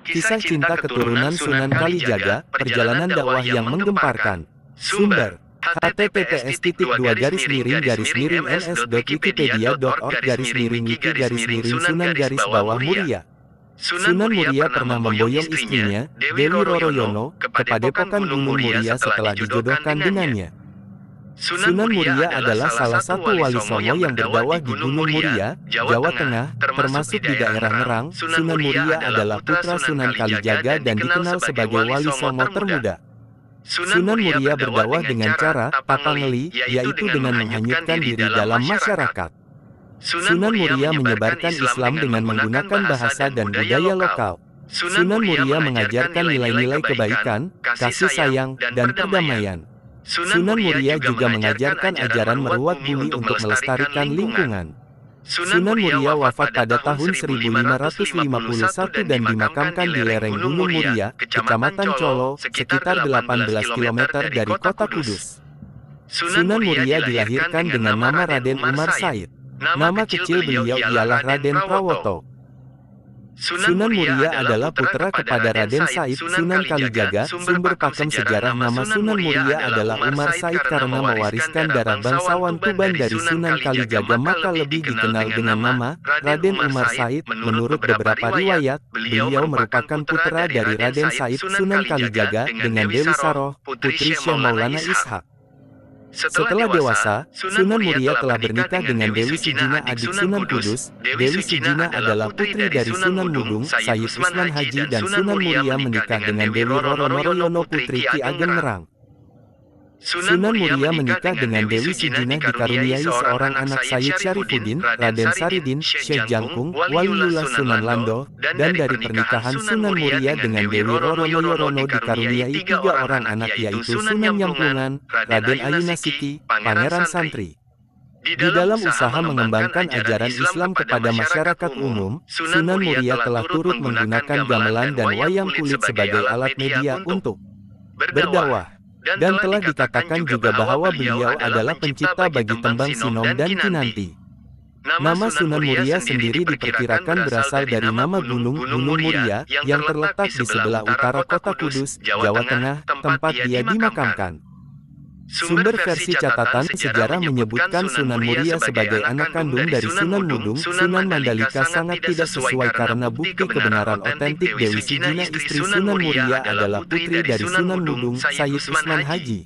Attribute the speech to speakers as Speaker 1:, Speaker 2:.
Speaker 1: Kisah cinta keturunan Sunan Kalijaga, perjalanan dakwah yang menggemparkan. Sumber: https://ns.wikipedia.org/wiki-Sunan-Muria. Sunan Muria pernah memboyong istrinya, Dewi Roroyono, ke Padepokan Gunung Muria setelah dijodohkan dengannya. Sunan Muria adalah salah satu wali songo yang berdakwah di Gunung Muria, Jawa Tengah, termasuk di daerah Ngerang. Sunan Muria adalah putra Sunan Kalijaga dan dikenal sebagai wali songo termuda. Sunan Muria berdakwah dengan cara tapangeli, yaitu dengan menghanyutkan diri dalam masyarakat. Sunan Muria menyebarkan Islam dengan menggunakan bahasa dan budaya lokal. Sunan Muria mengajarkan nilai-nilai kebaikan, kasih sayang, dan perdamaian. Sunan Muria juga mengajarkan ajaran meruat bumi untuk melestarikan lingkungan. Sunan Muria wafat pada tahun 1551 dan dimakamkan di lereng Gunung Muria, Kecamatan Colo, sekitar 18 km dari kota Kudus. Sunan Muria dilahirkan dengan nama Raden Umar Said. Nama kecil beliau ialah Raden Prawoto. Sunan Muria adalah putra kepada Raden Said Sunan Kalijaga. Sumber pakem sejarah nama Sunan Muria adalah Umar Said karena mewariskan darah bangsawan Tuban dari Sunan Kalijaga, maka lebih dikenal dengan nama Raden Umar Said. Menurut beberapa riwayat, beliau merupakan putra dari Raden Said Sunan Kalijaga dengan Dewi Saroh, putri Syekh Maulana Ishak. Setelah dewasa, Sunan Muria telah bernikah dengan Dewi Sijina, adik Sunan Kudus. Dewi Sijina adalah putri dari Sunan Mudung, Sayyid Usman Haji, dan Sunan Muria menikah dengan Dewi Roroyono, putri Ki Ageng Ngerang. Sunan Muria menikah dengan Dewi Sijina dikaruniai seorang anak, Sayyid Syarifuddin, Raden Saridin, Syekh Jangkung, Waliullah Sunan Lando, dan dari pernikahan Sunan Muria dengan Dewi Roroyono dikaruniai 3 orang anak, yaitu Sunan Nyamplungan, Raden Ayunasiti, Pangeran Santri. Di dalam usaha mengembangkan ajaran Islam kepada masyarakat umum, Sunan Muria telah turut menggunakan gamelan dan wayang kulit sebagai alat media untuk berdakwah. Dan telah dikatakan juga bahwa beliau adalah pencipta bagi tembang Sinom dan Kinanti. Nama Sunan Muria sendiri diperkirakan berasal dari nama Gunung Muria yang terletak di sebelah utara kota Kudus, Jawa Tengah, tempat dia dimakamkan. Sumber versi catatan sejarah menyebutkan Sunan Muria sebagai anak kandung dari Sunan Mudung. Sunan Mandalika sangat tidak sesuai karena bukti kebenaran otentik Dewi Sijina, istri Sunan Muria, adalah putri dari Sunan Mudung, Sayyid Usman Haji.